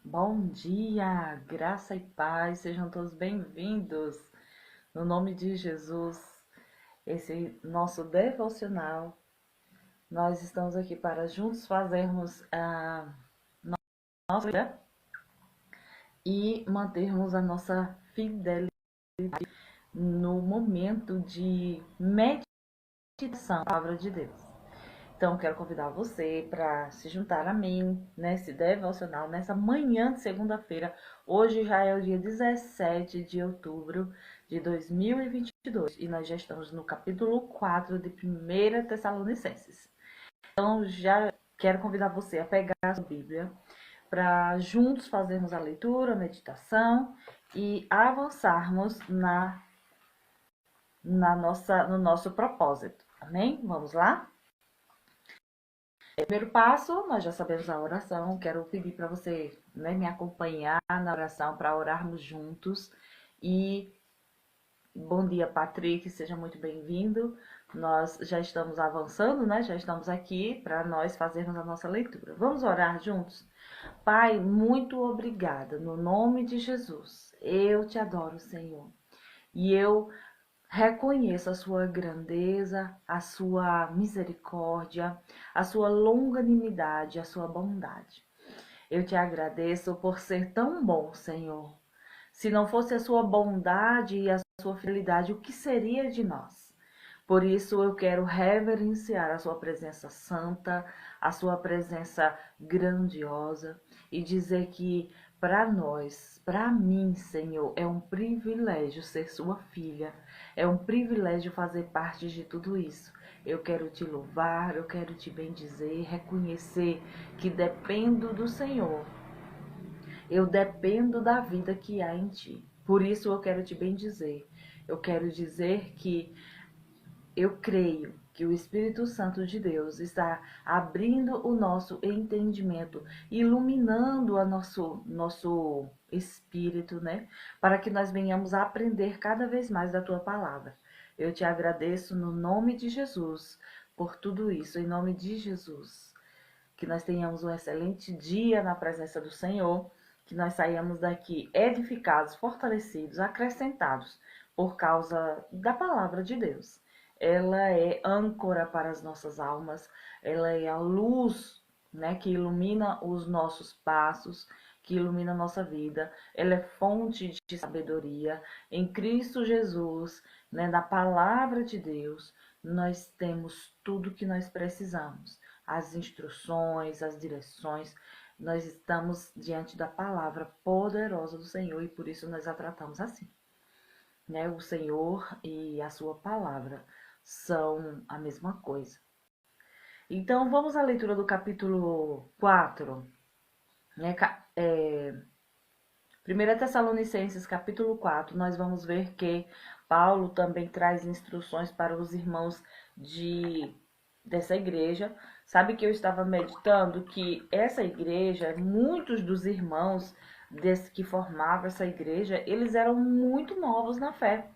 Bom dia, graça e paz, sejam todos bem-vindos. No nome de Jesus, esse nosso devocional, nós estamos aqui para juntos fazermos a nossa vida e mantermos a nossa fidelidade no momento de meditação da palavra de Deus. Então, quero convidar você para se juntar a mim nesse devocional, nessa manhã de segunda-feira. Hoje já é o dia 17 de outubro de 2022 e nós já estamos no capítulo 4 de 1 Tessalonicenses. Então, já quero convidar você a pegar a sua Bíblia para juntos fazermos a leitura, a meditação e avançarmos no nosso propósito. Amém? Vamos lá? Primeiro passo, nós já sabemos a oração. Quero pedir para você, me acompanhar na oração para orarmos juntos. E bom dia, Patrick, seja muito bem-vindo. Nós já estamos avançando, né? Já estamos aqui para nós fazermos a nossa leitura. Vamos orar juntos? Pai, muito obrigada. No nome de Jesus, eu te adoro, Senhor. E eu reconheço a sua grandeza, a sua misericórdia, a sua longanimidade, a sua bondade. Eu te agradeço por ser tão bom, Senhor. Se não fosse a sua bondade e a sua fidelidade, o que seria de nós? Por isso eu quero reverenciar a sua presença santa, a sua presença grandiosa e dizer que para nós, para mim, Senhor, é um privilégio ser sua filha, é um privilégio fazer parte de tudo isso. Eu quero te louvar, eu quero te bendizer, reconhecer que dependo do Senhor, eu dependo da vida que há em ti. Por isso eu quero te bendizer. Eu quero dizer que eu creio que o Espírito Santo de Deus está abrindo o nosso entendimento, iluminando o nosso espírito, né? Para que nós venhamos a aprender cada vez mais da tua palavra. Eu te agradeço no nome de Jesus por tudo isso, em nome de Jesus. Que nós tenhamos um excelente dia na presença do Senhor, que nós saímos daqui edificados, fortalecidos, acrescentados por causa da palavra de Deus. Ela é âncora para as nossas almas, ela é a luz, né, que ilumina os nossos passos, que ilumina a nossa vida. Ela é fonte de sabedoria. Em Cristo Jesus, né, na palavra de Deus, nós temos tudo que nós precisamos. As instruções, as direções, nós estamos diante da palavra poderosa do Senhor e por isso nós a tratamos assim, né? O Senhor e a sua palavra são a mesma coisa. Então, vamos à leitura do capítulo 4, né? 1 Tessalonicenses, capítulo 4, nós vamos ver que Paulo também traz instruções para os irmãos dessa igreja. Sabe que eu estava meditando que essa igreja, muitos dos irmãos que formavam essa igreja, eles eram muito novos na fé,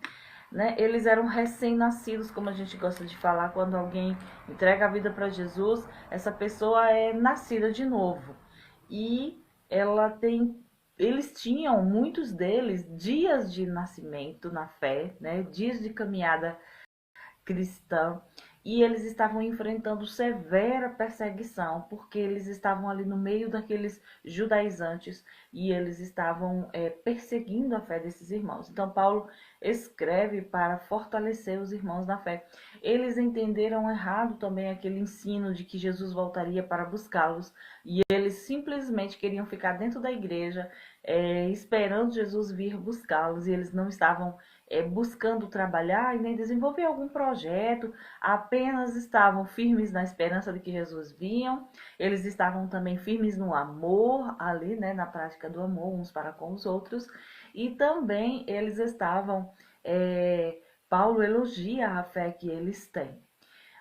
né? Eles eram recém-nascidos, como a gente gosta de falar, quando alguém entrega a vida para Jesus, essa pessoa é nascida de novo. E ela tem eles tinham, muitos deles, dias de nascimento na fé, né? Dias de caminhada cristã, e eles estavam enfrentando severa perseguição, porque eles estavam ali no meio daqueles judaizantes e eles estavam perseguindo a fé desses irmãos. Então, Paulo escreve para fortalecer os irmãos na fé. Eles entenderam errado também aquele ensino de que Jesus voltaria para buscá-los, e eles simplesmente queriam ficar dentro da igreja, esperando Jesus vir buscá-los, e eles não estavam buscando trabalhar e nem desenvolver algum projeto, apenas estavam firmes na esperança de que Jesus vinha. Eles estavam também firmes no amor ali, né, na prática do amor uns para com os outros, e também eles estavam, Paulo elogia a fé que eles têm.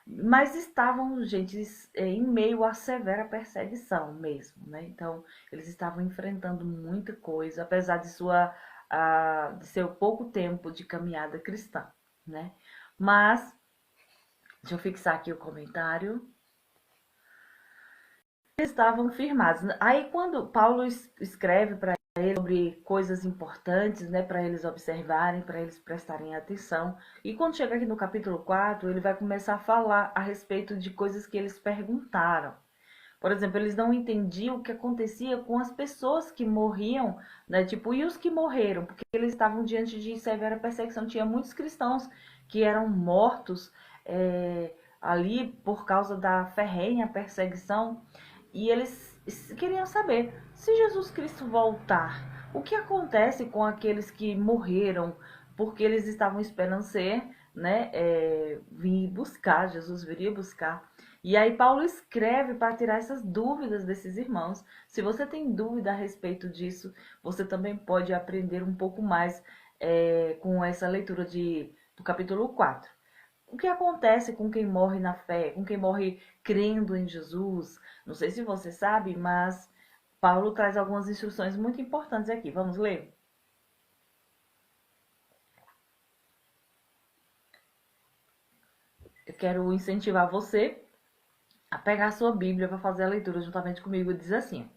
Mas estavam, gente, em meio a severa perseguição mesmo, né? Então, eles estavam enfrentando muita coisa, apesar de seu pouco tempo de caminhada cristã, né? Mas, deixa eu fixar aqui o comentário. estavam firmados. Aí quando Paulo escreve para eles sobre coisas importantes, né, para eles observarem, para eles prestarem atenção, e quando chega aqui no capítulo 4, ele vai começar a falar a respeito de coisas que eles perguntaram. Por exemplo, eles não entendiam o que acontecia com as pessoas que morriam, né? Tipo, e os que morreram? Porque eles estavam diante de severa perseguição. Tinha muitos cristãos que eram mortos ali por causa da ferrenha perseguição. E eles queriam saber, se Jesus Cristo voltar, o que acontece com aqueles que morreram porque eles estavam esperando ser, né, vir buscar, Jesus viria buscar. E aí Paulo escreve para tirar essas dúvidas desses irmãos. Se você tem dúvida a respeito disso, você também pode aprender um pouco mais com essa leitura do capítulo 4. O que acontece com quem morre na fé, com quem morre crendo em Jesus? Não sei se você sabe, mas Paulo traz algumas instruções muito importantes aqui. Vamos ler? Eu quero incentivar você a pegar a sua Bíblia para fazer a leitura juntamente comigo. Diz assim: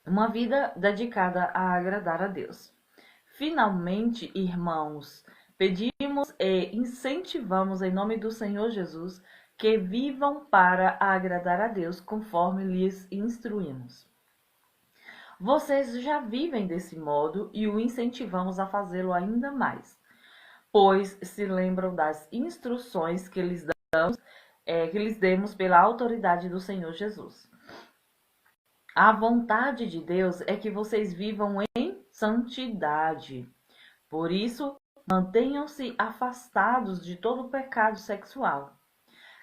uma vida dedicada a agradar a Deus. Finalmente, irmãos, pedimos e incentivamos em nome do Senhor Jesus que vivam para agradar a Deus conforme lhes instruímos. Vocês já vivem desse modo e o incentivamos a fazê-lo ainda mais, pois se lembram das instruções que que lhes demos pela autoridade do Senhor Jesus. A vontade de Deus é que vocês vivam em santidade. Por isso, mantenham-se afastados de todo pecado sexual.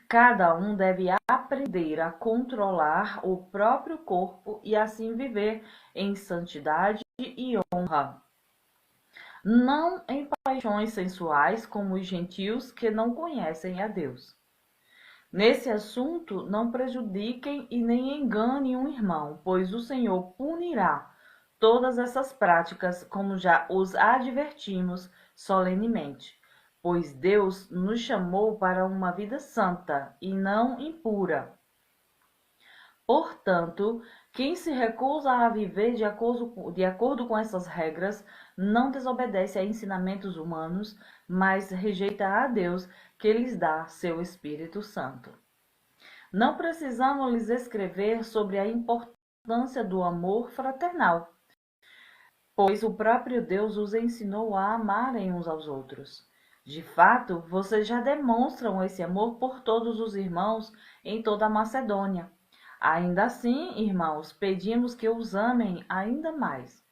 Cada um deve aprender a controlar o próprio corpo e assim viver em santidade e honra. Não em paixões sensuais como os gentios que não conhecem a Deus. Nesse assunto, não prejudiquem e nem enganem um irmão, pois o Senhor punirá todas essas práticas, como já os advertimos solenemente. Pois Deus nos chamou para uma vida santa e não impura. Portanto, quem se recusa a viver de acordo com essas regras não desobedece a ensinamentos humanos, mas rejeita a Deus que lhes dá seu Espírito Santo. Não precisamos lhes escrever sobre a importância do amor fraternal, pois o próprio Deus os ensinou a amarem uns aos outros. De fato, vocês já demonstram esse amor por todos os irmãos em toda a Macedônia. Ainda assim, irmãos, pedimos que os amem ainda mais.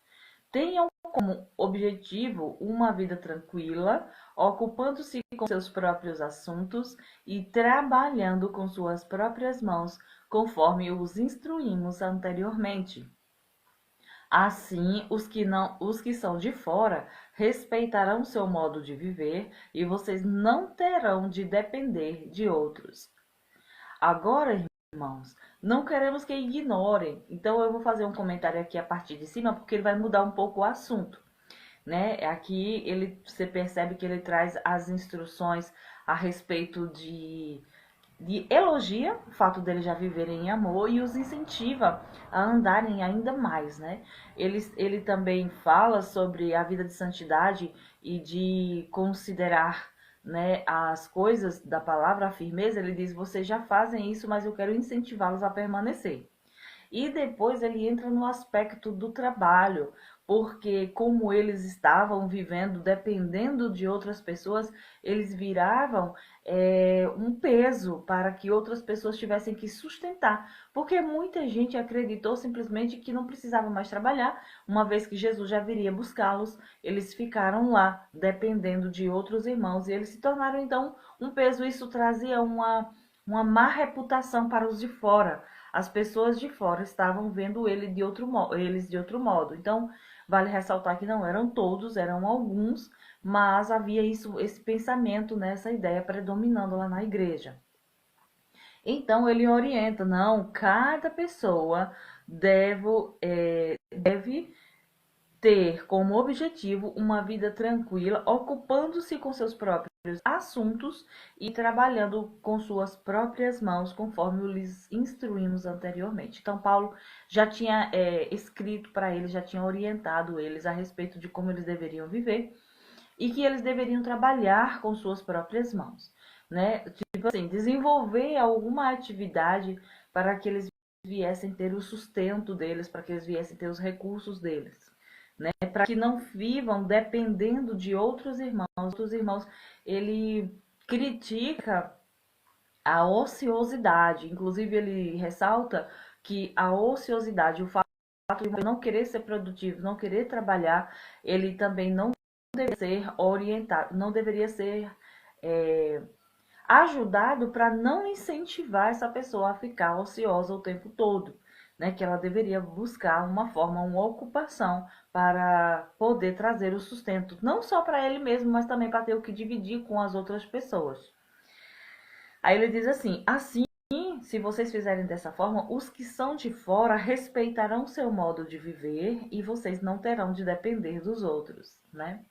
Tenham como objetivo uma vida tranquila, ocupando-se com seus próprios assuntos e trabalhando com suas próprias mãos, conforme os instruímos anteriormente. Assim, os que são de fora respeitarão seu modo de viver e vocês não terão de depender de outros. Agora, irmãos, não queremos que ignorem. Então, eu vou fazer um comentário aqui a partir de cima, porque ele vai mudar um pouco o assunto, né? Aqui você percebe que ele traz as instruções a respeito de elogia o fato deles já viverem em amor e os incentiva a andarem ainda mais, né? Ele também fala sobre a vida de santidade e de considerar, né, as coisas da palavra, a firmeza. Ele diz: vocês já fazem isso, mas eu quero incentivá-los a permanecer. E depois ele entra no aspecto do trabalho, porque como eles estavam vivendo dependendo de outras pessoas, eles viravam um peso para que outras pessoas tivessem que sustentar. Porque muita gente acreditou simplesmente que não precisava mais trabalhar, uma vez que Jesus já viria buscá-los, eles ficaram lá dependendo de outros irmãos e eles se tornaram então um peso. Isso trazia uma má reputação para os de fora. As pessoas de fora estavam vendo eles de outro modo. Então, vale ressaltar que não eram todos, eram alguns, mas havia esse pensamento, né, essa ideia predominando lá na igreja. Então, ele orienta: não, cada pessoa deve ter como objetivo uma vida tranquila, ocupando-se com seus próprios assuntos e trabalhando com suas próprias mãos, conforme lhes instruímos anteriormente. Então, Paulo já tinha escrito para eles, já tinha orientado eles a respeito de como eles deveriam viver e que eles deveriam trabalhar com suas próprias mãos, né? Tipo assim, desenvolver alguma atividade para que eles viessem ter o sustento deles, para que eles viessem ter os recursos deles, né? Para que não vivam dependendo de outros irmãos. Outros irmãos, ele critica a ociosidade, inclusive ele ressalta que a ociosidade, o fato de não querer ser produtivo, não querer trabalhar, ele também não deveria ser orientado, não deveria ser ajudado para não incentivar essa pessoa a ficar ociosa o tempo todo, né? Que ela deveria buscar uma forma, uma ocupação para poder trazer o sustento, não só para ele mesmo, mas também para ter o que dividir com as outras pessoas. Aí ele diz assim, se vocês fizerem dessa forma, os que são de fora respeitarão seu modo de viver e vocês não terão de depender dos outros, né?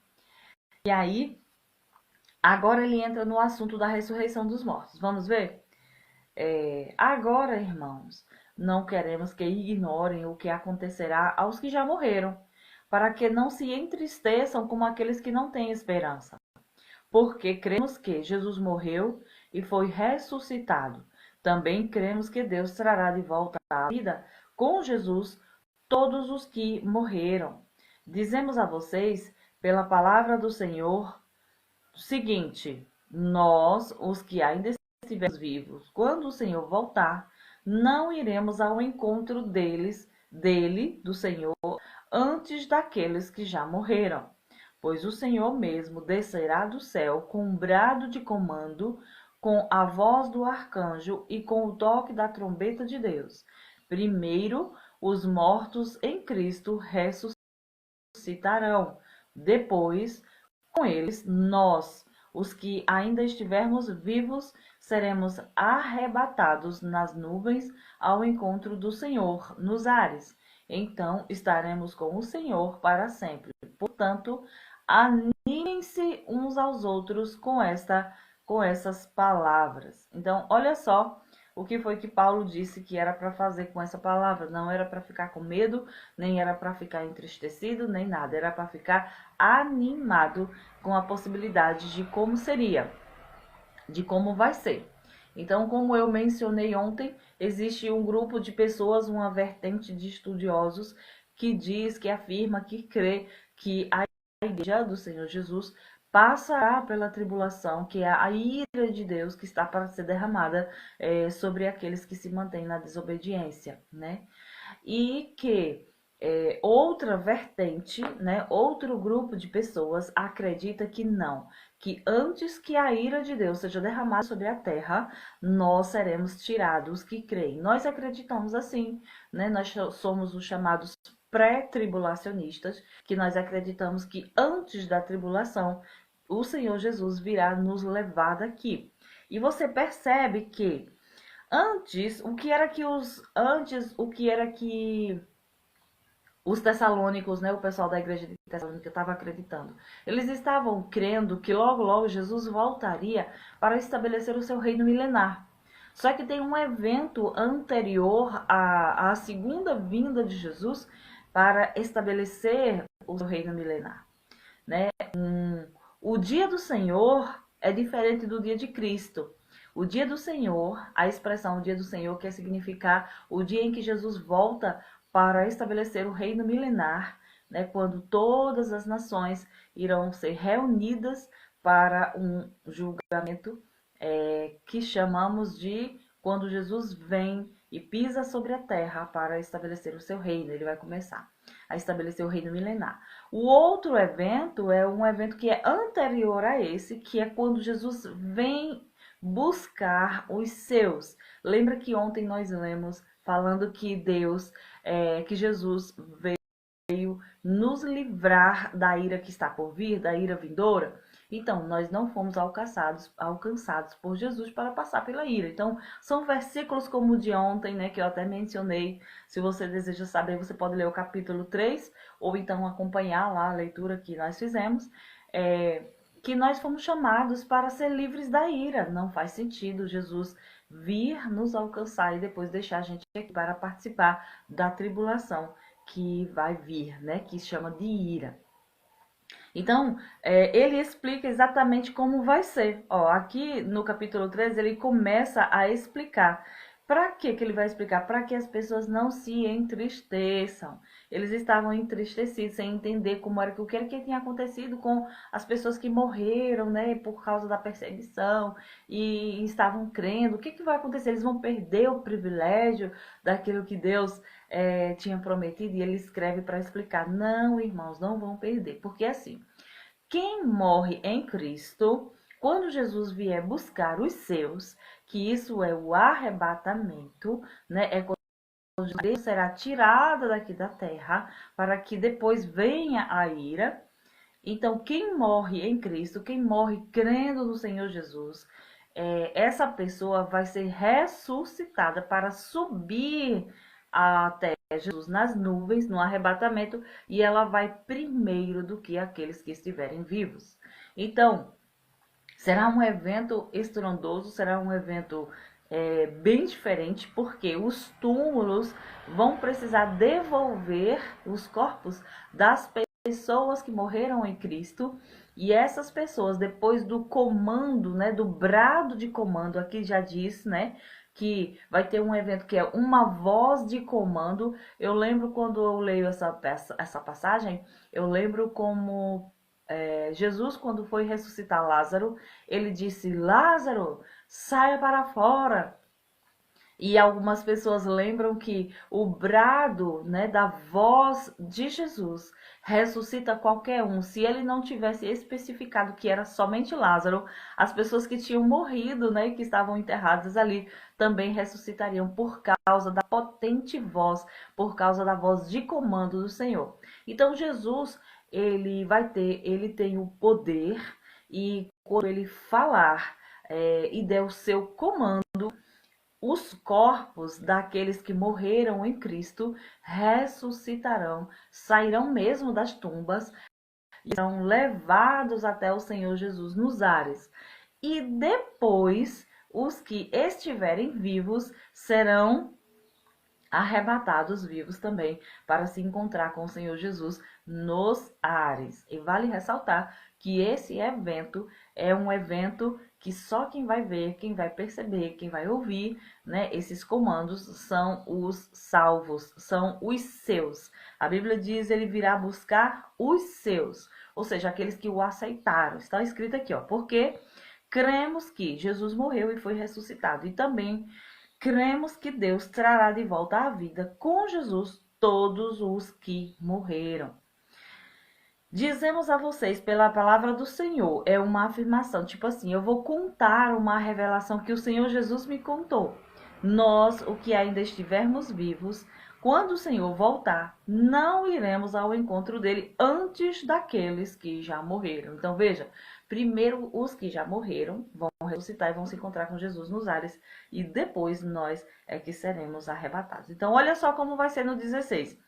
E aí, agora ele entra no assunto da ressurreição dos mortos. Vamos ver? Agora, irmãos, não queremos que ignorem o que acontecerá aos que já morreram, para que não se entristeçam como aqueles que não têm esperança. Porque cremos que Jesus morreu e foi ressuscitado. Também cremos que Deus trará de volta à vida com Jesus todos os que morreram. Dizemos a vocês, pela palavra do Senhor, o seguinte: nós, os que ainda estivermos vivos, quando o Senhor voltar, não iremos ao encontro do Senhor, antes daqueles que já morreram. Pois o Senhor mesmo descerá do céu com um brado de comando, com a voz do arcanjo e com o toque da trombeta de Deus. Primeiro, os mortos em Cristo ressuscitarão. Depois, com eles, nós, os que ainda estivermos vivos, seremos arrebatados nas nuvens ao encontro do Senhor nos ares. Então estaremos com o Senhor para sempre. Portanto, animem-se uns aos outros com essas palavras. Então, olha só o que foi que Paulo disse que era para fazer com essa palavra. Não era para ficar com medo, nem era para ficar entristecido, nem nada. Era para ficar animado com a possibilidade de como seria, de como vai ser. Então, como eu mencionei ontem, existe um grupo de pessoas, uma vertente de estudiosos que diz, que afirma, que crê que a igreja do Senhor Jesus passará pela tribulação, que é a ira de Deus que está para ser derramada sobre aqueles que se mantêm na desobediência, né? E que outra vertente, né, outro grupo de pessoas acredita que não, que antes que a ira de Deus seja derramada sobre a terra, nós seremos tirados que creem. Nós acreditamos assim, né? Nós somos os chamados pré-tribulacionistas, que nós acreditamos que antes da tribulação, o Senhor Jesus virá nos levar daqui. E você percebe que antes, o que era que os tessalônicos, né, o pessoal da igreja de Tessalônica estava acreditando. Eles estavam crendo que logo, logo Jesus voltaria para estabelecer o seu reino milenar. Só que tem um evento anterior à segunda vinda de Jesus para estabelecer o seu reino milenar, né? O dia do Senhor é diferente do dia de Cristo. O dia do Senhor, a expressão dia do Senhor quer significar o dia em que Jesus volta para estabelecer o reino milenar, né, quando todas as nações irão ser reunidas para um julgamento que chamamos de quando Jesus vem e pisa sobre a terra para estabelecer o seu reino. Ele vai começar a estabelecer o reino milenar. O outro evento é um evento que é anterior a esse, que é quando Jesus vem buscar os seus. Lembra que ontem nós lemos falando que que Jesus veio nos livrar da ira que está por vir, da ira vindoura? Então, nós não fomos alcançados por Jesus para passar pela ira. Então, são versículos como o de ontem, né, que eu até mencionei. Se você deseja saber, você pode ler o capítulo 3, ou então acompanhar lá a leitura que nós fizemos. Que nós fomos chamados para ser livres da ira. Não faz sentido Jesus vir nos alcançar e depois deixar a gente aqui para participar da tribulação que vai vir, né? Que chama de ira. Então, ele explica exatamente como vai ser. Ó, aqui no capítulo 13, ele começa a explicar. Para que ele vai explicar? Para que as pessoas não se entristeçam. Eles estavam entristecidos, sem entender como era, o que era que tinha acontecido com as pessoas que morreram, né, por causa da perseguição e estavam crendo. O que vai acontecer? Eles vão perder o privilégio daquilo que Deus tinha prometido, e ele escreve para explicar. Não, irmãos, não vão perder. Porque assim, quem morre em Cristo, quando Jesus vier buscar os seus, que isso é o arrebatamento, né? É quando Deus será tirada daqui da terra, para que depois venha a ira. Então, quem morre em Cristo, quem morre crendo no Senhor Jesus, essa pessoa vai ser ressuscitada para subir até Jesus nas nuvens, no arrebatamento, e ela vai primeiro do que aqueles que estiverem vivos. Então, será um evento estrondoso, será um evento bem diferente, porque os túmulos vão precisar devolver os corpos das pessoas que morreram em Cristo, e essas pessoas, depois do comando, né, do brado de comando, aqui já diz, né, que vai ter um evento que é uma voz de comando. Eu lembro quando eu leio essa passagem, eu lembro como Jesus, quando foi ressuscitar Lázaro, ele disse: Lázaro, saia para fora. E algumas pessoas lembram que o brado, né, da voz de Jesus ressuscita qualquer um. Se ele não tivesse especificado que era somente Lázaro, as pessoas que tinham morrido, né, e que estavam enterradas ali, também ressuscitariam por causa da potente voz, por causa da voz de comando do Senhor. Então Jesus, ele tem o poder, e quando ele falar e der o seu comando, os corpos daqueles que morreram em Cristo ressuscitarão, sairão mesmo das tumbas e serão levados até o Senhor Jesus nos ares. E depois, os que estiverem vivos serão arrebatados vivos também, para se encontrar com o Senhor Jesus nos ares. E vale ressaltar que esse evento é um evento que só quem vai ver, quem vai perceber, quem vai ouvir, né, esses comandos são os salvos, são os seus. A Bíblia diz: ele virá buscar os seus, ou seja, aqueles que o aceitaram. Está escrito aqui, ó, porque cremos que Jesus morreu e foi ressuscitado, e também cremos que Deus trará de volta à vida com Jesus todos os que morreram. Dizemos a vocês pela palavra do Senhor, é uma afirmação, tipo assim, eu vou contar uma revelação que o Senhor Jesus me contou. Nós, o que ainda estivermos vivos, quando o Senhor voltar, não iremos ao encontro dele antes daqueles que já morreram. Então veja, primeiro os que já morreram vão ressuscitar e vão se encontrar com Jesus nos ares, e depois nós é que seremos arrebatados. Então olha só como vai ser no 16.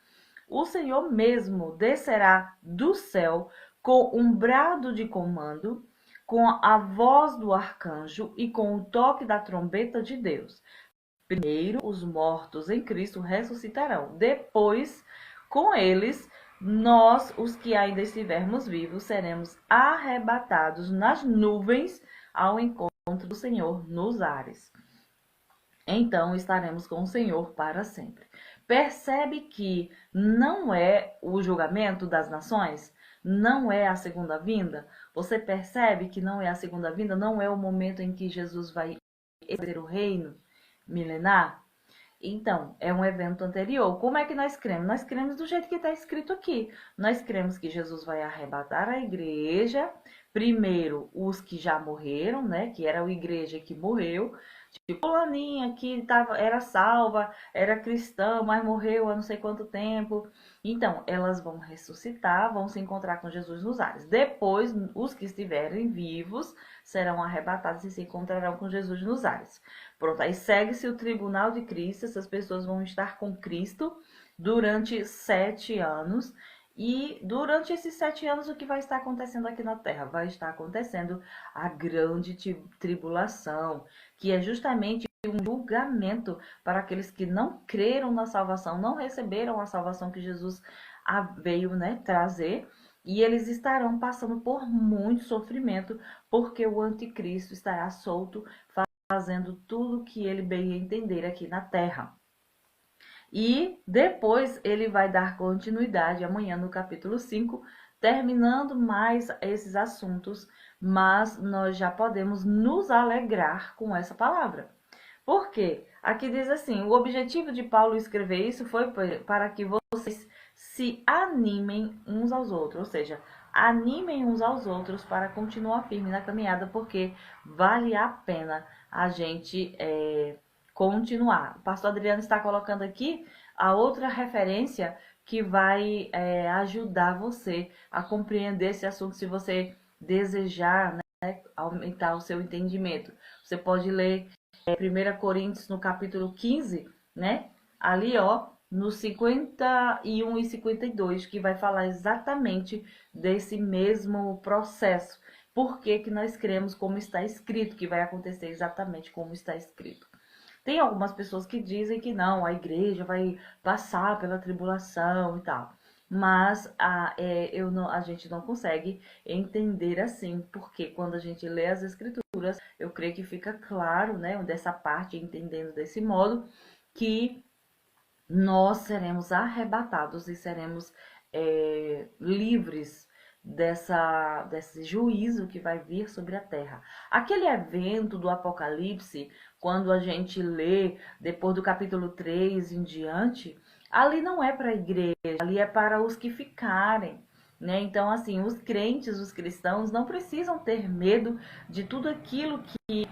O Senhor mesmo descerá do céu com um brado de comando, com a voz do arcanjo e com o toque da trombeta de Deus. Primeiro, os mortos em Cristo ressuscitarão. Depois, com eles, nós, os que ainda estivermos vivos, seremos arrebatados nas nuvens ao encontro do Senhor nos ares. Então, estaremos com o Senhor para sempre. Percebe que não é o julgamento das nações? Não é a segunda vinda? Você percebe que não é a segunda vinda? Não é o momento em que Jesus vai exercer o reino milenar? Então, é um evento anterior. Como é que nós cremos? Nós cremos do jeito que está escrito aqui. Nós cremos que Jesus vai arrebatar a igreja, primeiro os que já morreram, né? Que era a igreja que morreu. Tipo, fulaninha que era salva, era cristã, mas morreu há não sei quanto tempo. Então, elas vão ressuscitar, vão se encontrar com Jesus nos ares. Depois, os que estiverem vivos serão arrebatados e se encontrarão com Jesus nos ares. Pronto, aí segue-se o tribunal de Cristo, essas pessoas vão estar com Cristo durante 7 anos. E durante esses 7 anos, o que vai estar acontecendo aqui na Terra? Vai estar acontecendo a grande tribulação, que é justamente um julgamento para aqueles que não creram na salvação, não receberam a salvação que Jesus veio, né, trazer. E eles estarão passando por muito sofrimento, porque o anticristo estará solto, fazendo tudo o que ele bem entender aqui na Terra. E depois ele vai dar continuidade amanhã no capítulo 5, terminando mais esses assuntos, mas nós já podemos nos alegrar com essa palavra. Por quê? Aqui diz assim: o objetivo de Paulo escrever isso foi para que vocês se animem uns aos outros, ou seja, animem uns aos outros para continuar firme na caminhada, porque vale a pena a gente continuar. O pastor Adriano está colocando aqui a outra referência que vai ajudar você a compreender esse assunto, se você desejar, né, aumentar o seu entendimento. Você pode ler 1 Coríntios no capítulo 15, né? Ali, ó, no 51 e 52, que vai falar exatamente desse mesmo processo. Por que que nós cremos como está escrito, que vai acontecer exatamente como está escrito. Tem algumas pessoas que dizem que não, a igreja vai passar pela tribulação e tal. Mas a gente não consegue entender assim, porque quando a gente lê as escrituras, eu creio que fica claro, né, dessa parte, entendendo desse modo, que nós seremos arrebatados e seremos livres desse juízo que vai vir sobre a terra. Aquele evento do Apocalipse, quando a gente lê depois do capítulo 3 em diante, ali não é para a igreja, ali é para os que ficarem. Né? Então, assim, os crentes, os cristãos, não precisam ter medo de tudo aquilo que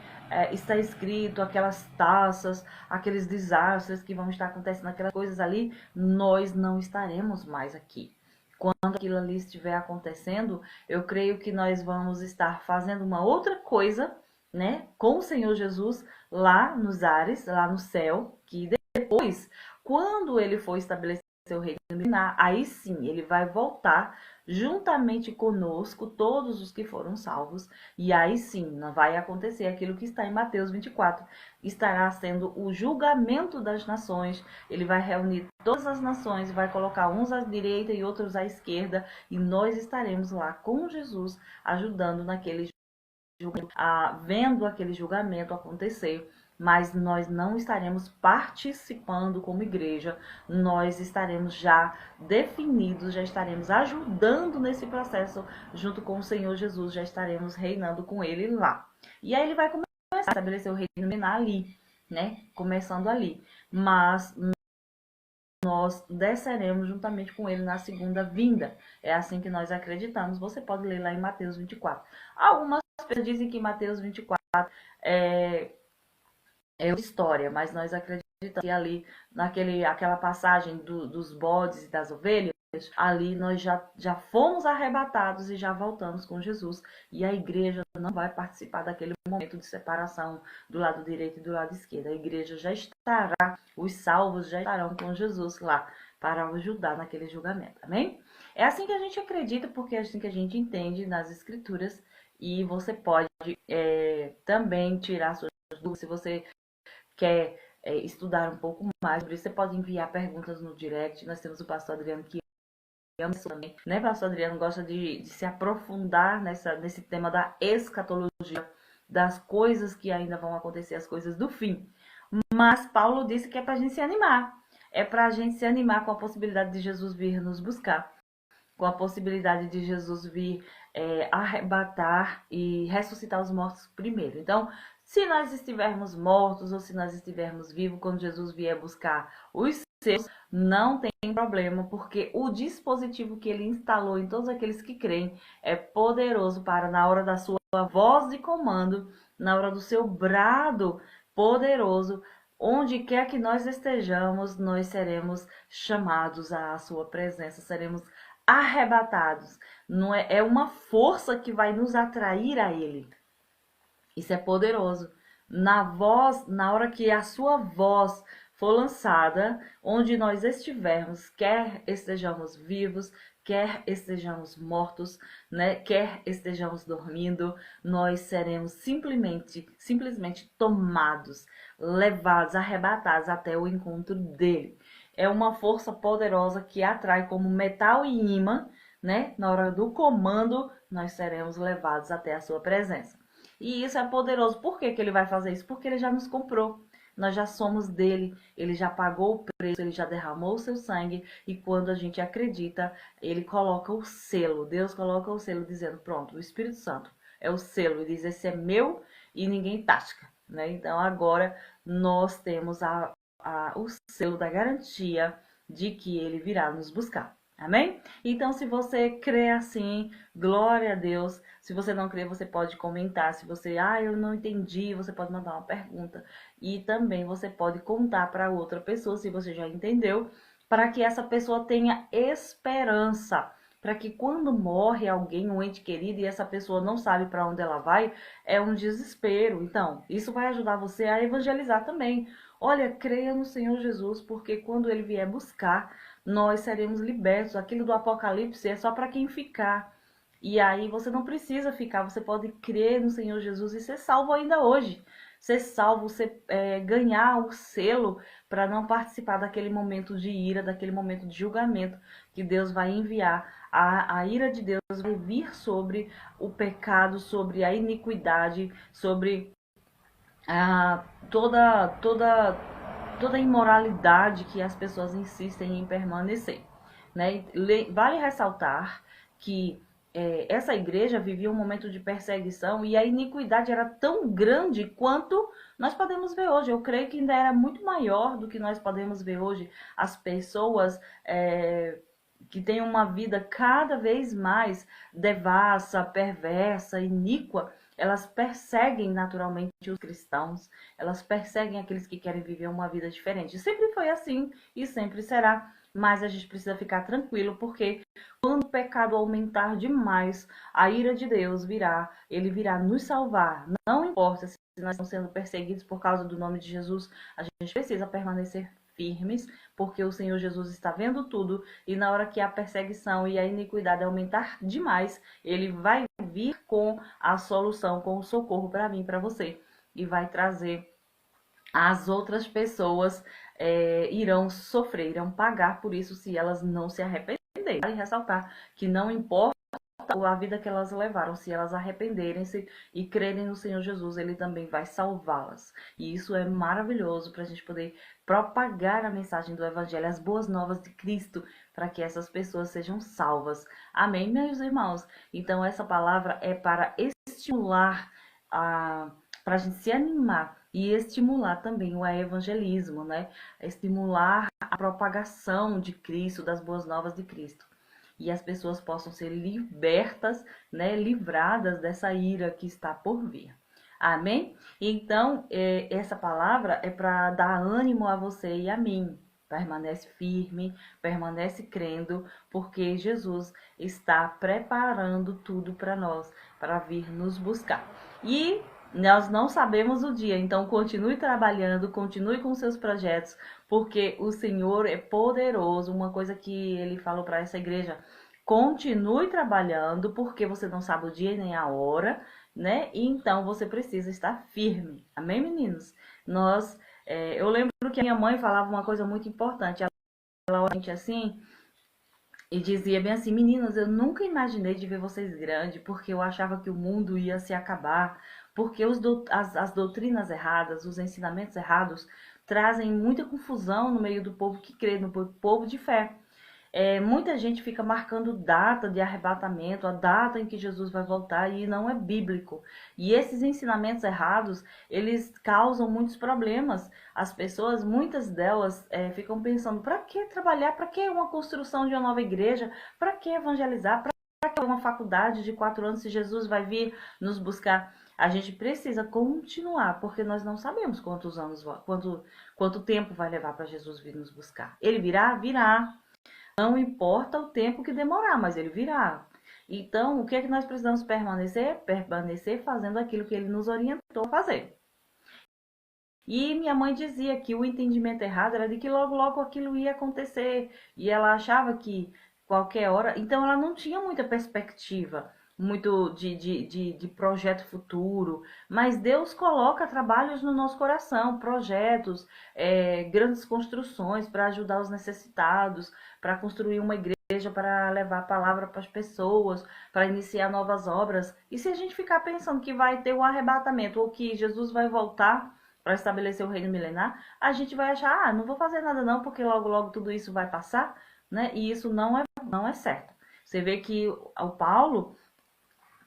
está escrito, aquelas taças, aqueles desastres que vão estar acontecendo, aquelas coisas ali, nós não estaremos mais aqui. Quando aquilo ali estiver acontecendo, eu creio que nós vamos estar fazendo uma outra coisa, né, com o Senhor Jesus lá nos ares, lá no céu, que depois, quando ele for estabelecer o reino milenar, aí sim, ele vai voltar juntamente conosco, todos os que foram salvos, e aí sim, vai acontecer aquilo que está em Mateus 24, estará sendo o julgamento das nações, ele vai reunir todas as nações, vai colocar uns à direita e outros à esquerda, e nós estaremos lá com Jesus, ajudando naquele vendo aquele julgamento acontecer, mas nós não estaremos participando como igreja, nós estaremos já definidos, já estaremos ajudando nesse processo junto com o Senhor Jesus, já estaremos reinando com ele lá. E aí ele vai começar a estabelecer o reino milenar ali, né? Começando ali. Mas nós desceremos juntamente com ele na segunda vinda. É assim que nós acreditamos. Você pode ler lá em Mateus 24. Algumas pessoas dizem que Mateus 24 é história, mas nós acreditamos que ali, aquela passagem dos bodes e das ovelhas, ali nós já fomos arrebatados e já voltamos com Jesus. E a igreja não vai participar daquele momento de separação do lado direito e do lado esquerdo. A igreja já estará, os salvos já estarão com Jesus lá para ajudar naquele julgamento. Amém? É assim que a gente acredita, porque é assim que a gente entende nas escrituras. E você pode também tirar suas dúvidas. Se você quer estudar um pouco mais sobre isso, você pode enviar perguntas no direct. Nós temos o pastor Adriano que ama isso também, né? Pastor Adriano gosta de se aprofundar nesse tema da escatologia, das coisas que ainda vão acontecer, as coisas do fim. Mas Paulo disse que é para a gente se animar. É para a gente se animar com a possibilidade de Jesus vir nos buscar, com a possibilidade de Jesus vir arrebatar e ressuscitar os mortos primeiro. Então, se nós estivermos mortos ou se nós estivermos vivos, quando Jesus vier buscar os seus, não tem problema, porque o dispositivo que ele instalou em todos aqueles que creem é poderoso para, na hora da sua voz de comando, na hora do seu brado, poderoso. Onde quer que nós estejamos, nós seremos chamados à sua presença, seremos arrebatados. Não é, é uma força que vai nos atrair a ele. Isso é poderoso. Na hora que a sua voz for lançada, onde nós estivermos, quer estejamos vivos, quer estejamos mortos, né? Quer estejamos dormindo, nós seremos simplesmente tomados, levados, arrebatados até o encontro dele. É uma força poderosa que atrai como metal e imã, né? Na hora do comando, nós seremos levados até a sua presença. E isso é poderoso. Por que que ele vai fazer isso? Porque ele já nos comprou. Nós já somos dele, ele já pagou o preço, ele já derramou o seu sangue. E quando a gente acredita, ele coloca o selo. Deus coloca o selo dizendo, pronto, o Espírito Santo é o selo. Ele diz, esse é meu e ninguém tasca, né? Então agora nós temos o selo da garantia de que ele virá nos buscar. Amém? Então, se você crê assim, glória a Deus. Se você não crê, você pode comentar. Se você, eu não entendi, você pode mandar uma pergunta. E também você pode contar para outra pessoa, se você já entendeu, para que essa pessoa tenha esperança. Para que quando morre alguém, um ente querido, e essa pessoa não sabe para onde ela vai, é um desespero. Então, isso vai ajudar você a evangelizar também. Olha, creia no Senhor Jesus, porque quando ele vier buscar, nós seremos libertos. Aquilo do Apocalipse é só para quem ficar. E aí você não precisa ficar, você pode crer no Senhor Jesus e ser salvo ainda hoje. Ser salvo, ganhar o selo para não participar daquele momento de ira, daquele momento de julgamento que Deus vai enviar. A ira de Deus vai vir sobre o pecado, sobre a iniquidade, sobre toda a imoralidade que as pessoas insistem em permanecer, né? Vale ressaltar que essa igreja vivia um momento de perseguição e a iniquidade era tão grande quanto nós podemos ver hoje. Eu creio que ainda era muito maior do que nós podemos ver hoje. As pessoas que têm uma vida cada vez mais devassa, perversa, iníqua, elas perseguem naturalmente os cristãos, elas perseguem aqueles que querem viver uma vida diferente. Sempre foi assim e sempre será, mas a gente precisa ficar tranquilo, porque quando o pecado aumentar demais, a ira de Deus virá, ele virá nos salvar. Não importa se nós estamos sendo perseguidos por causa do nome de Jesus, a gente precisa permanecer firmes, porque o Senhor Jesus está vendo tudo, e na hora que a perseguição e a iniquidade aumentar demais, ele vai vir com a solução, com o socorro para mim, para você, e vai trazer as outras pessoas irão sofrer, irão pagar por isso se elas não se arrependerem. Vale ressaltar que não importa a vida que elas levaram, se elas arrependerem-se e crerem no Senhor Jesus, ele também vai salvá-las. E isso é maravilhoso para a gente poder propagar a mensagem do Evangelho, as boas novas de Cristo, para que essas pessoas sejam salvas. Amém, meus irmãos? Então, essa palavra é para estimular, para a gente se animar e estimular também o evangelismo, né? Estimular a propagação de Cristo, das boas novas de Cristo. E as pessoas possam ser libertas, né, livradas dessa ira que está por vir. Amém? Então, essa palavra é para dar ânimo a você e a mim. Permanece firme, permanece crendo, porque Jesus está preparando tudo para nós, para vir nos buscar. E nós não sabemos o dia, então continue trabalhando, continue com seus projetos, porque o Senhor é poderoso. Uma coisa que ele falou para essa igreja: continue trabalhando, porque você não sabe o dia nem a hora, né? E então você precisa estar firme. Amém, meninos? Eu lembro que a minha mãe falava uma coisa muito importante. Ela olhava assim e dizia bem assim: meninas, eu nunca imaginei de ver vocês grandes, porque eu achava que o mundo ia se acabar, porque as doutrinas erradas, os ensinamentos errados trazem muita confusão no meio do povo que crê, no povo de fé. Muita gente fica marcando data de arrebatamento, a data em que Jesus vai voltar, e não é bíblico. E esses ensinamentos errados, eles causam muitos problemas. As pessoas, muitas delas, ficam pensando: para que trabalhar? Para que uma construção de uma nova igreja? Para que evangelizar? Para que é uma faculdade de 4 anos, se Jesus vai vir nos buscar? A gente precisa continuar, porque nós não sabemos quantos anos, quanto tempo vai levar para Jesus vir nos buscar. Ele virá? Virá. Não importa o tempo que demorar, mas ele virá. Então, o que é que nós precisamos permanecer? Permanecer fazendo aquilo que ele nos orientou a fazer. E minha mãe dizia que o entendimento errado era de que logo, logo aquilo ia acontecer. E ela achava que qualquer hora. Então, ela não tinha muita perspectiva, muito de projeto futuro. Mas Deus coloca trabalhos no nosso coração, projetos, grandes construções para ajudar os necessitados, para construir uma igreja, para levar a palavra para as pessoas, para iniciar novas obras. E se a gente ficar pensando que vai ter um arrebatamento ou que Jesus vai voltar para estabelecer o reino milenar, a gente vai achar, não vou fazer nada não, porque logo, logo tudo isso vai passar, né? E isso não é certo. Você vê que o Paulo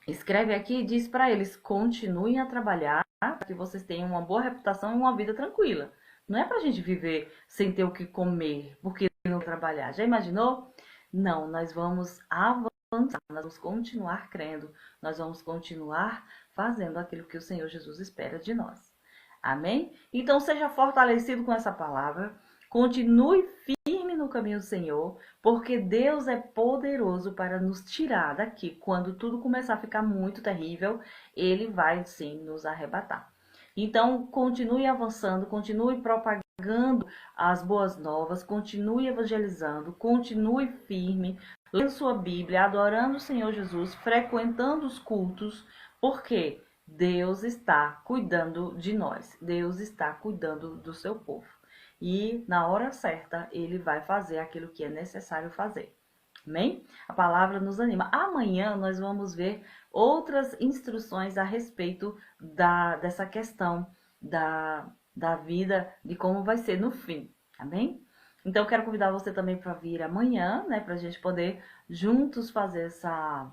escreve aqui e diz para eles, continuem a trabalhar, para que vocês tenham uma boa reputação e uma vida tranquila. Não é para a gente viver sem ter o que comer, porque não trabalhar. Já imaginou? Não, nós vamos avançar, nós vamos continuar crendo, nós vamos continuar fazendo aquilo que o Senhor Jesus espera de nós. Amém? Então seja fortalecido com essa palavra, continue firme no caminho do Senhor, porque Deus é poderoso para nos tirar daqui. Quando tudo começar a ficar muito terrível, Ele vai sim nos arrebatar. Então continue avançando, continue propagando as boas novas, continue evangelizando, continue firme, lendo sua Bíblia, adorando o Senhor Jesus, frequentando os cultos, porque Deus está cuidando de nós. Deus está cuidando do seu povo. E na hora certa, Ele vai fazer aquilo que é necessário fazer. Amém? A palavra nos anima. Amanhã nós vamos ver outras instruções a respeito dessa questão da vida, de como vai ser no fim. Amém? Então, quero convidar você também para vir amanhã, né? Para a gente poder juntos fazer essa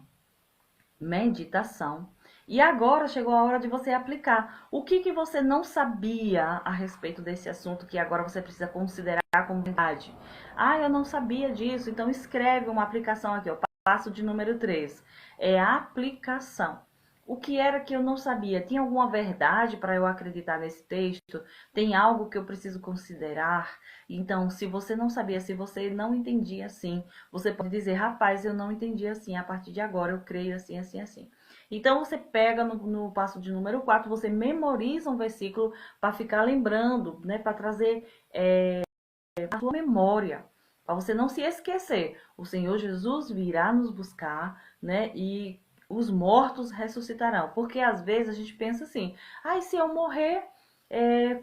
meditação. E agora chegou a hora de você aplicar. O que você não sabia a respeito desse assunto que agora você precisa considerar como verdade? Eu não sabia disso. Então escreve uma aplicação aqui, ó. Passo de número 3. É a aplicação. O que era que eu não sabia? Tem alguma verdade para eu acreditar nesse texto? Tem algo que eu preciso considerar? Então, se você não sabia, se você não entendia assim, você pode dizer, rapaz, eu não entendi assim, a partir de agora eu creio assim, assim, assim. Então, você pega no passo de número 4, você memoriza um versículo para ficar lembrando, né? Para trazer a sua memória, para você não se esquecer. O Senhor Jesus virá nos buscar, né? E os mortos ressuscitarão. Porque às vezes a gente pensa assim, se eu morrer,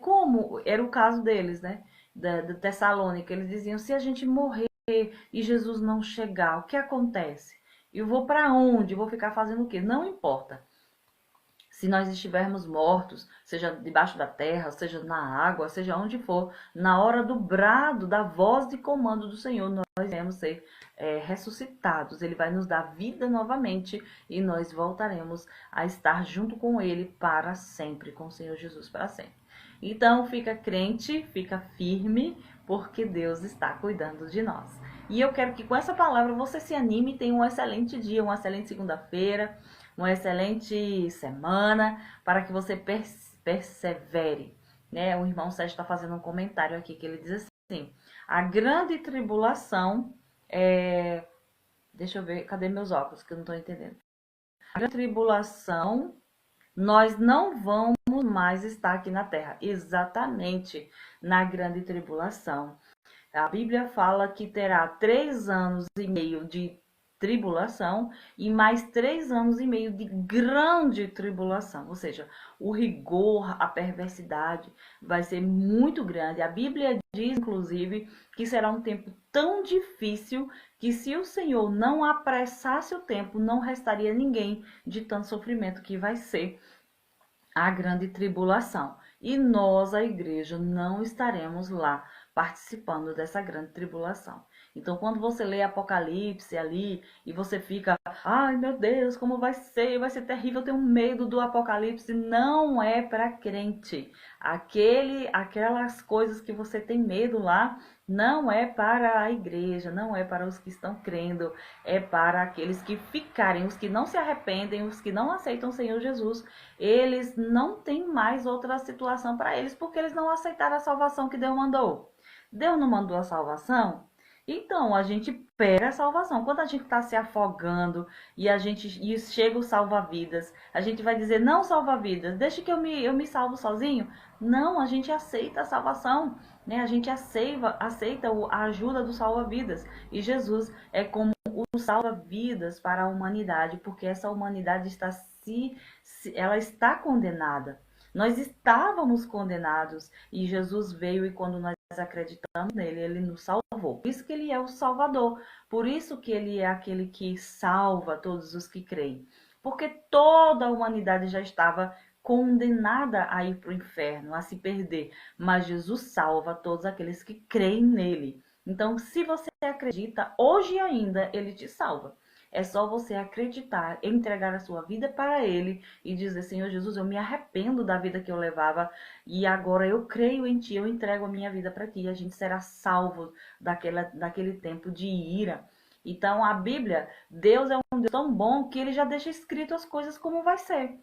como? Era o caso deles, né? Da Tessalônica. Eles diziam, se a gente morrer e Jesus não chegar, o que acontece? Eu vou para onde? Vou ficar fazendo o quê? Não importa. Se nós estivermos mortos, seja debaixo da terra, seja na água, seja onde for, na hora do brado, da voz de comando do Senhor, nós iremos ser ressuscitados. Ele vai nos dar vida novamente e nós voltaremos a estar junto com Ele para sempre, com o Senhor Jesus para sempre. Então, fica crente, fica firme, porque Deus está cuidando de nós. E eu quero que com essa palavra você se anime e tenha um excelente dia, uma excelente segunda-feira, uma excelente semana, para que você persevere. Né? O irmão Sérgio está fazendo um comentário aqui que ele diz assim, a grande tribulação Deixa eu ver, cadê meus óculos que eu não estou entendendo. A grande tribulação, nós não vamos mais estar aqui na terra. Exatamente, na grande tribulação. A Bíblia fala que terá 3 anos e meio de tribulação e mais 3 anos e meio de grande tribulação. Ou seja, o rigor, a perversidade vai ser muito grande. A Bíblia diz, inclusive, que será um tempo tão difícil que se o Senhor não apressasse o tempo, não restaria ninguém de tanto sofrimento que vai ser a grande tribulação. E nós, a igreja, não estaremos lá participando dessa grande tribulação. Então, quando você lê Apocalipse ali e você fica, ai meu Deus, como vai ser? Vai ser terrível, eu tenho medo do Apocalipse. Não é para crente. Aquelas coisas que você tem medo lá Não é para a igreja, não é para os que estão crendo, é para aqueles que ficarem, os que não se arrependem, os que não aceitam o Senhor Jesus. Eles não têm mais outra situação para eles, porque eles não aceitaram a salvação que Deus mandou. Deus não mandou a salvação? Então, a gente pega a salvação. Quando a gente está se afogando e chega o salva-vidas, a gente vai dizer, não salva-vidas, deixa que eu me salvo sozinho. Não, a gente aceita a salvação, né? A gente aceita a ajuda do salva-vidas. E Jesus é como o salva-vidas para a humanidade, porque essa humanidade ela está condenada. Nós estávamos condenados e Jesus veio e quando nós acreditamos nele, ele nos salvou. Por isso que ele é o Salvador, por isso que ele é aquele que salva todos os que creem. Porque toda a humanidade já estava condenada a ir para o inferno, a se perder. Mas Jesus salva todos aqueles que creem nele. Então, se você acredita, hoje ainda ele te salva. É só você acreditar, entregar a sua vida para ele e dizer, Senhor Jesus, eu me arrependo da vida que eu levava e agora eu creio em ti, eu entrego a minha vida para ti. E a gente será salvo daquele tempo de ira. Então, a Bíblia, Deus é um Deus tão bom que ele já deixa escrito as coisas como vai ser.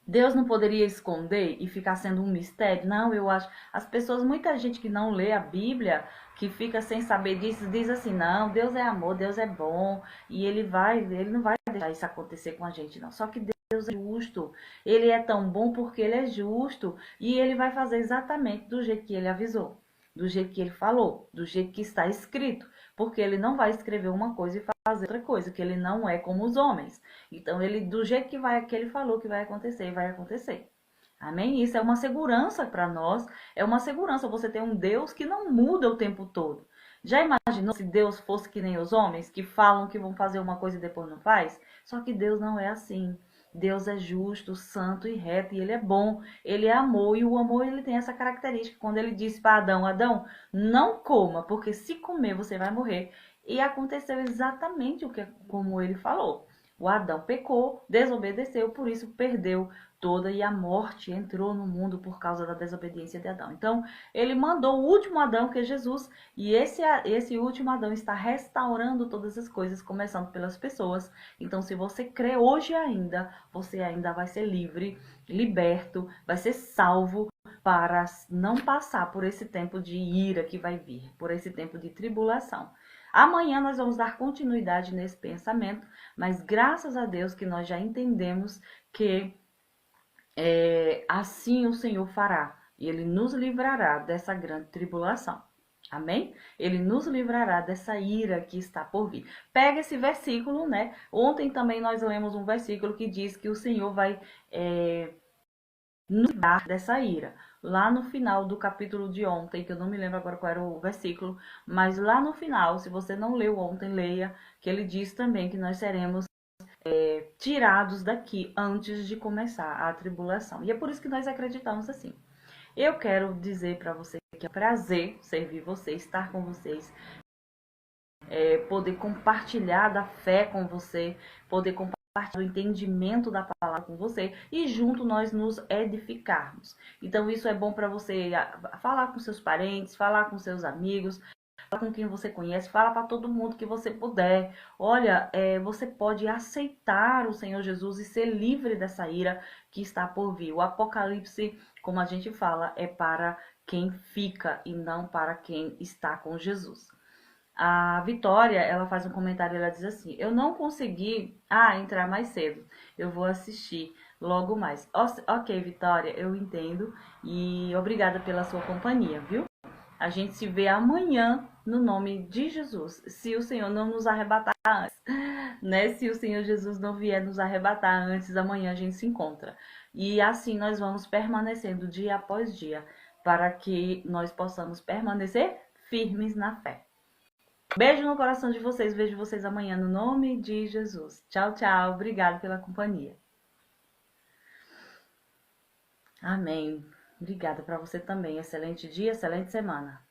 Deus não poderia esconder e ficar sendo um mistério? Não, eu acho. As pessoas, muita gente que não lê a Bíblia, que fica sem saber disso, diz assim: não, Deus é amor, Deus é bom, e ele não vai deixar isso acontecer com a gente, não. Só que Deus é justo, ele é tão bom porque ele é justo, e ele vai fazer exatamente do jeito que ele avisou, do jeito que ele falou, do jeito que está escrito, porque ele não vai escrever uma coisa e fazer outra coisa, que ele não é como os homens. Então, ele, do jeito que ele falou que vai acontecer, vai acontecer. Amém? Isso é uma segurança para nós. É uma segurança você ter um Deus que não muda o tempo todo. Já imaginou se Deus fosse que nem os homens, que falam que vão fazer uma coisa e depois não faz? Só que Deus não é assim. Deus é justo, santo e reto, e ele é bom, ele é amor, e o amor ele tem essa característica. Quando ele disse para Adão, Adão, não coma, porque se comer você vai morrer. E aconteceu exatamente como ele falou. O Adão pecou, desobedeceu, por isso perdeu toda e a morte entrou no mundo por causa da desobediência de Adão. Então, ele mandou o último Adão, que é Jesus, e esse último Adão está restaurando todas as coisas, começando pelas pessoas. Então, se você crê hoje ainda, você ainda vai ser livre, liberto, vai ser salvo para não passar por esse tempo de ira que vai vir, por esse tempo de tribulação. Amanhã nós vamos dar continuidade nesse pensamento, mas graças a Deus que nós já entendemos que assim o Senhor fará, e Ele nos livrará dessa grande tribulação. Amém? Ele nos livrará dessa ira que está por vir. Pega esse versículo, né? Ontem também nós lemos um versículo que diz que o Senhor vai nos livrar dessa ira. Lá no final do capítulo de ontem, que eu não me lembro agora qual era o versículo, mas lá no final, se você não leu ontem, leia, que ele diz também que nós seremos tirados daqui antes de começar a tribulação. E é por isso que nós acreditamos assim. Eu quero dizer para você que é um prazer servir vocês, estar com vocês, poder compartilhar da fé com você, poder compartilhar do entendimento da palavra com você e junto nós nos edificarmos. Então isso é bom para você falar com seus parentes, falar com seus amigos, fala com quem você conhece, fala para todo mundo que você puder. Olha, você pode aceitar o Senhor Jesus e ser livre dessa ira que está por vir. O Apocalipse, como a gente fala, é para quem fica e não para quem está com Jesus. A Vitória, ela faz um comentário, ela diz assim: eu não consegui entrar mais cedo, eu vou assistir logo mais. Ok, Vitória, eu entendo e obrigada pela sua companhia, viu? A gente se vê amanhã no nome de Jesus, se o Senhor não nos arrebatar antes, né? Se o Senhor Jesus não vier nos arrebatar antes, amanhã a gente se encontra. E assim nós vamos permanecendo dia após dia, para que nós possamos permanecer firmes na fé. Beijo no coração de vocês, vejo vocês amanhã no nome de Jesus. Tchau, tchau, obrigado pela companhia. Amém. Obrigada para você também. Excelente dia, excelente semana.